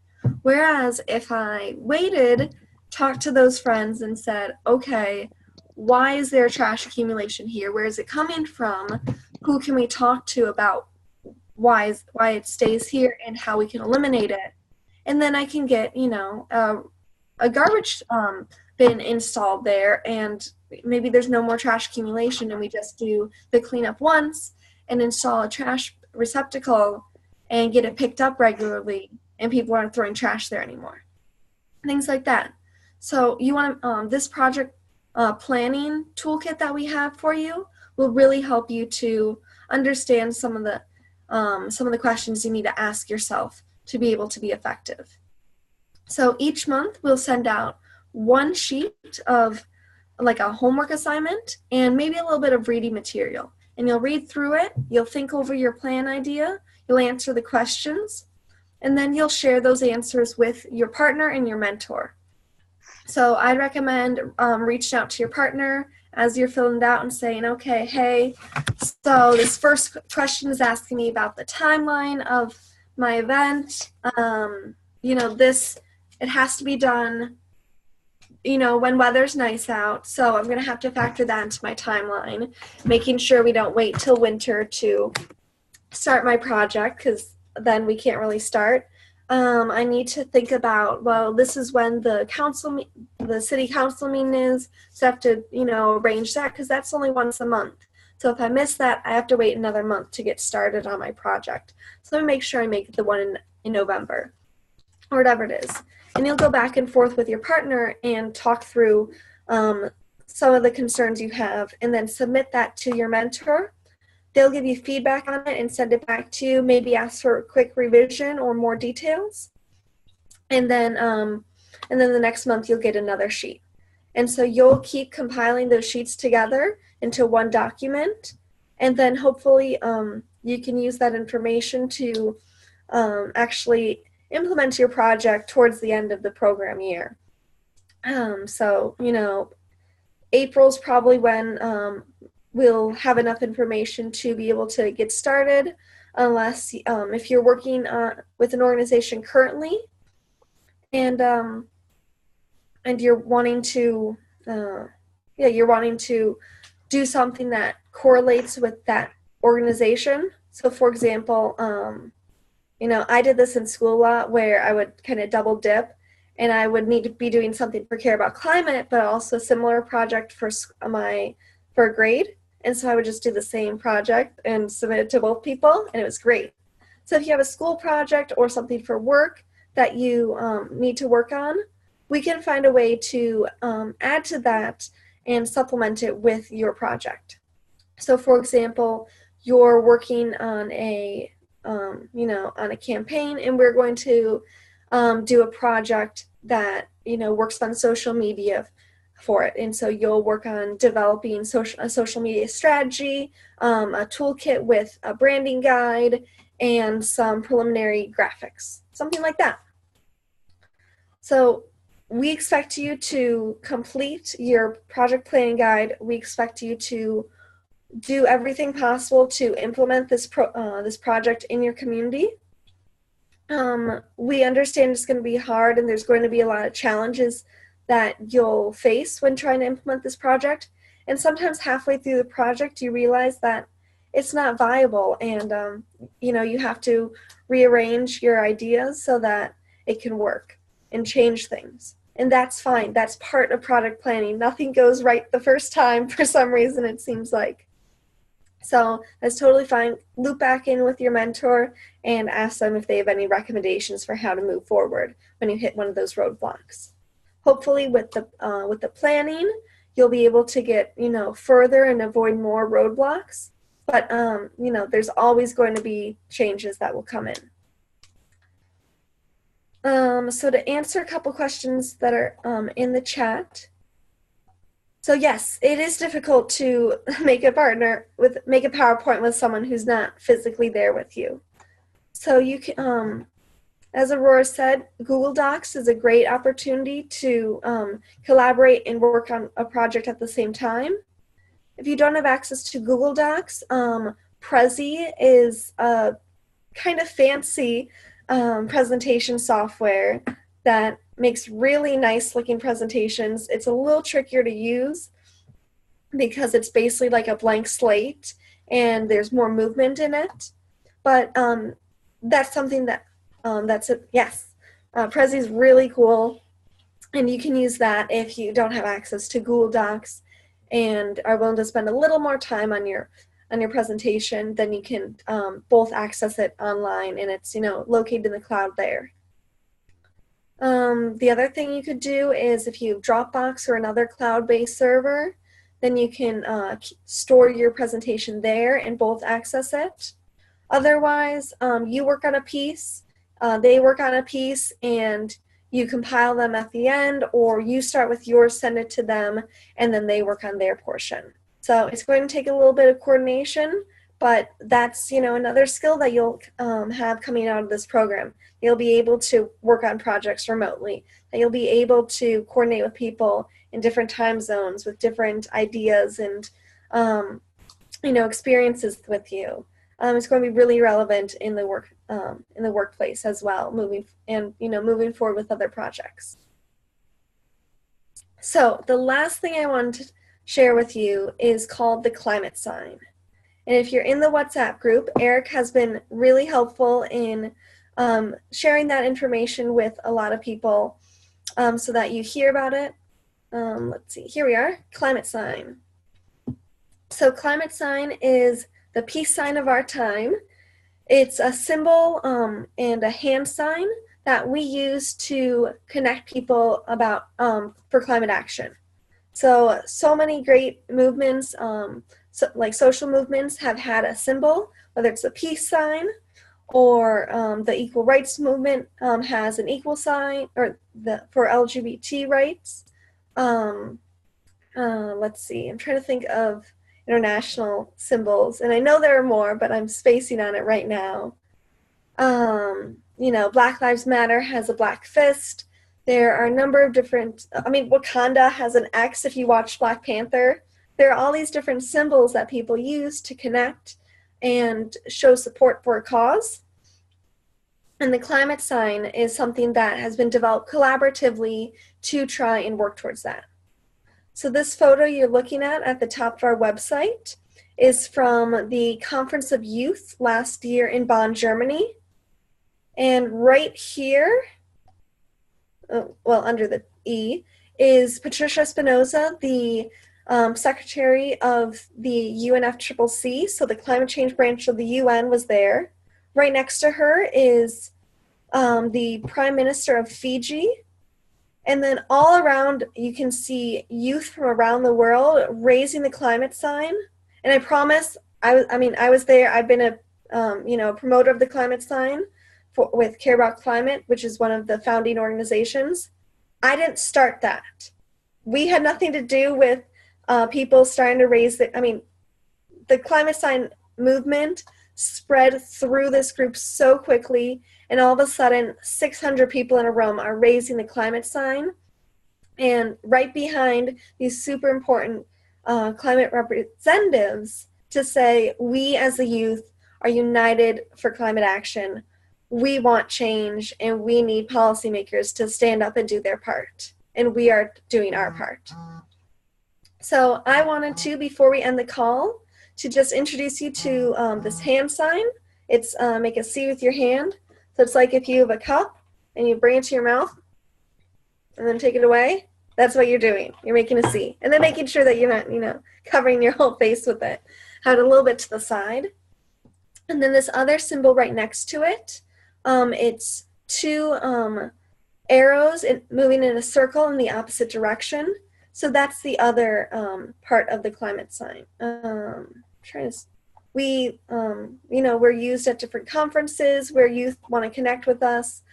F: Whereas if I waited, talked to those friends and said, okay, why is there trash accumulation here? Where is it coming from? Who can we talk to about why it stays here and how we can eliminate it? And then I can get, a garbage bin installed there, and maybe there's no more trash accumulation and we just do the cleanup once and install a trash receptacle and get it picked up regularly and people aren't throwing trash there anymore. Things like that. So you want this project planning toolkit that we have for you will really help you to understand some of the questions you need to ask yourself to be able to be effective. So each month we'll send out one sheet of a homework assignment and maybe a little bit of reading material. And you'll read through it, you'll think over your plan idea, you'll answer the questions, and then you'll share those answers with your partner and your mentor. So I'd recommend reaching out to your partner as you're filling it out and saying, okay, hey, so this first question is asking me about the timeline of my event. It has to be done, when weather's nice out. So I'm going to have to factor that into my timeline, making sure we don't wait till winter to start my project because then we can't really start. I need to think about, well, this is when the city council meeting is, so I have to, arrange that because that's only once a month. So if I miss that, I have to wait another month to get started on my project. So let me make sure I make the one in November or whatever it is. And you'll go back and forth with your partner and talk through some of the concerns you have and then submit that to your mentor. They'll give you feedback on it and send it back to you, maybe ask for a quick revision or more details. And then the next month you'll get another sheet. And so you'll keep compiling those sheets together into one document. And then hopefully you can use that information to actually implement your project towards the end of the program year. April's probably when we'll have enough information to be able to get started, unless if you're working with an organization currently and you're wanting to do something that correlates with that organization. So for example, I did this in school a lot where I would kind of double dip and I would need to be doing something for Care About Climate, but also a similar project for a grade. And so I would just do the same project and submit it to both people, and it was great. So if you have a school project or something for work that you need to work on, we can find a way to add to that and supplement it with your project. So for example, you're working on a campaign, and we're going to do a project that works on social media for it. And so you'll work on developing a social media strategy, a toolkit with a branding guide, and some preliminary graphics, something like that. So we expect you to complete your project planning guide. We expect you to do everything possible to implement this project in your community. We understand it's going to be hard and there's going to be a lot of challenges that you'll face when trying to implement this project. And sometimes halfway through the project, you realize that it's not viable and, you have to rearrange your ideas so that it can work and change things. And that's fine. That's part of product planning. Nothing goes right the first time for some reason, it seems like. So that's totally fine. Loop back in with your mentor and ask them if they have any recommendations for how to move forward when you hit one of those roadblocks. Hopefully with the planning, you'll be able to get, further and avoid more roadblocks. But, there's always going to be changes that will come in. So to answer a couple questions that are in the chat. So yes, it is difficult to make a PowerPoint with someone who's not physically there with you. So you can, as Aurora said, Google Docs is a great opportunity to collaborate and work on a project at the same time. If you don't have access to Google Docs, Prezi is a kind of fancy presentation software that makes really nice looking presentations. It's a little trickier to use because it's basically like a blank slate and there's more movement in it. But that's something that, yes, Prezi is really cool. And you can use that if you don't have access to Google Docs and are willing to spend a little more time on your presentation, then you can both access it online and it's, located in the cloud there. The other thing you could do is if you have Dropbox or another cloud-based server, then you can store your presentation there and both access it. Otherwise, you work on a piece, they work on a piece, and you compile them at the end, or you start with yours, send it to them, and then they work on their portion. So it's going to take a little bit of coordination, but that's, another skill that you'll have coming out of this program. You'll be able to work on projects remotely. That you'll be able to coordinate with people in different time zones with different ideas and, experiences with you. It's going to be really relevant in the workplace as well, moving forward with other projects. So the last thing I want to share with you is called the climate sign. And if you're in the WhatsApp group, Eric has been really helpful in sharing that information with a lot of people so that you hear about it. Let's see, here we are, climate sign. So climate sign is the peace sign of our time. It's a symbol and a hand sign that we use to connect people about for climate action. So many great movements, like social movements, have had a symbol, whether it's a peace sign or the equal rights movement has an equal sign, or for LGBT rights. Let's see, I'm trying to think of international symbols, and I know there are more, but I'm spacing on it right now. Black Lives Matter has a black fist. There are a number of different, Wakanda has an X if you watch Black Panther. There are all these different symbols that people use to connect and show support for a cause. And the climate sign is something that has been developed collaboratively to try and work towards that. So this photo you're looking at the top of our website is from the Conference of Youth last year in Bonn, Germany. And right here, under the E, is Patricia Espinosa, the Secretary of the UNFCCC, so the climate change branch of the UN was there. Right next to her is the Prime Minister of Fiji. And then all around, you can see youth from around the world raising the climate sign. And I promise, I was there. I've been a promoter of the climate sign with Care About Climate, which is one of the founding organizations. I didn't start that. We had nothing to do with people starting to raise the climate sign movement spread through this group so quickly, and all of a sudden 600 people in a room are raising the climate sign, and right behind these super important climate representatives to say, we as the youth are united for climate action. We want change, and we need policymakers to stand up and do their part, and we are doing our part. So I wanted to, before we end the call, to just introduce you to this hand sign. It's make a C with your hand. So it's like if you have a cup and you bring it to your mouth and then take it away, that's what you're doing. You're making a C. And then making sure that you're not, covering your whole face with it. Have it a little bit to the side. And then this other symbol right next to it, it's two arrows moving in a circle in the opposite direction. So that's the other part of the climate sign. We're used at different conferences where youth want to connect with us.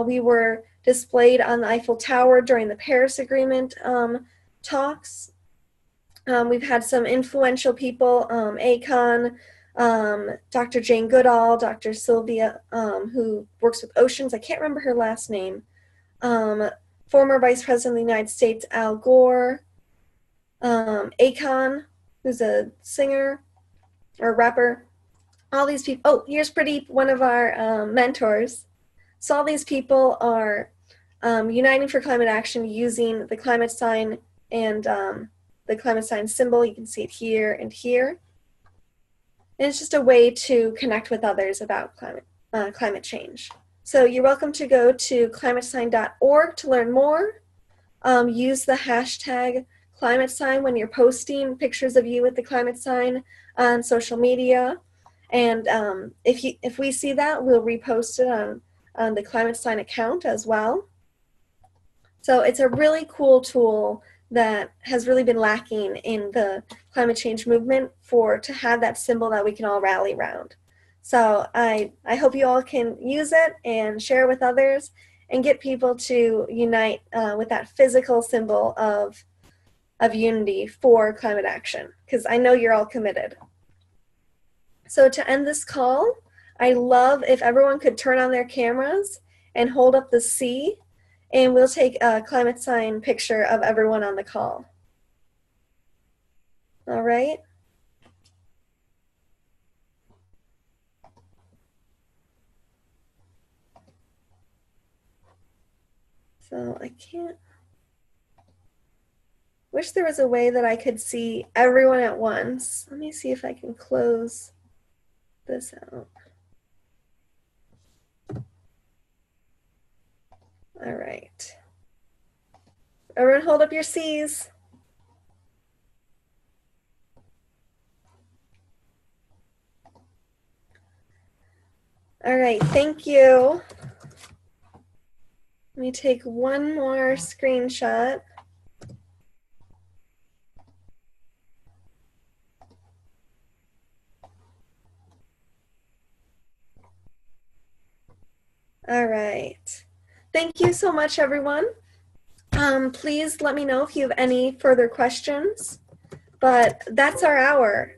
F: We were displayed on the Eiffel Tower during the Paris Agreement talks. We've had some influential people, Akon, Dr. Jane Goodall, Dr. Sylvia, who works with oceans. I can't remember her last name. Former Vice President of the United States, Al Gore, Akon, who's a singer or rapper. All these people. Oh, here's Pradeep, one of our mentors. So all these people are uniting for climate action using the climate sign and the climate sign symbol. You can see it here and here. And it's just a way to connect with others about climate change. So you're welcome to go to climatesign.org to learn more. Use the hashtag climate sign when you're posting pictures of you with the climate sign on social media. And if we see that, we'll repost it on the climate sign account as well. So it's a really cool tool that has really been lacking in the climate change movement to have that symbol that we can all rally around. So I hope you all can use it and share with others and get people to unite with that physical symbol of unity for climate action, because I know you're all committed. So to end this call, I'd love if everyone could turn on their cameras and hold up the C, and we'll take a climate sign picture of everyone on the call. All right. So I can't, wish there was a way that I could see everyone at once. Let me see if I can close this out. All right. Everyone hold up your C's. All right, thank you. Let me take one more screenshot. All right. Thank you so much, everyone. Please let me know if you have any further questions, but that's our hour.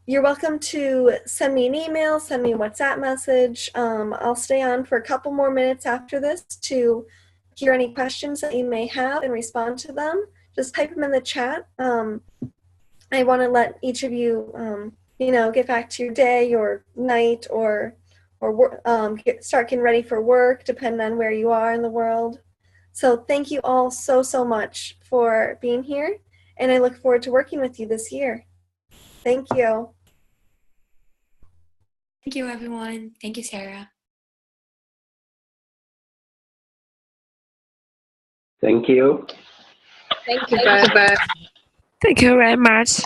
F: You're welcome to send me an email, send me a WhatsApp message. I'll stay on for a couple more minutes after this to hear any questions that you may have and respond to them. Just type them in the chat. I want to let each of you, get back to your day or night or start getting ready for work, depending on where you are in the world. So thank you all so, so much for being here, and I look forward to working with you this year. Thank you.
E: Thank you, everyone. Thank you, Sarah.
X: Thank you.
P: Thank you, Beth.
D: Thank you very much.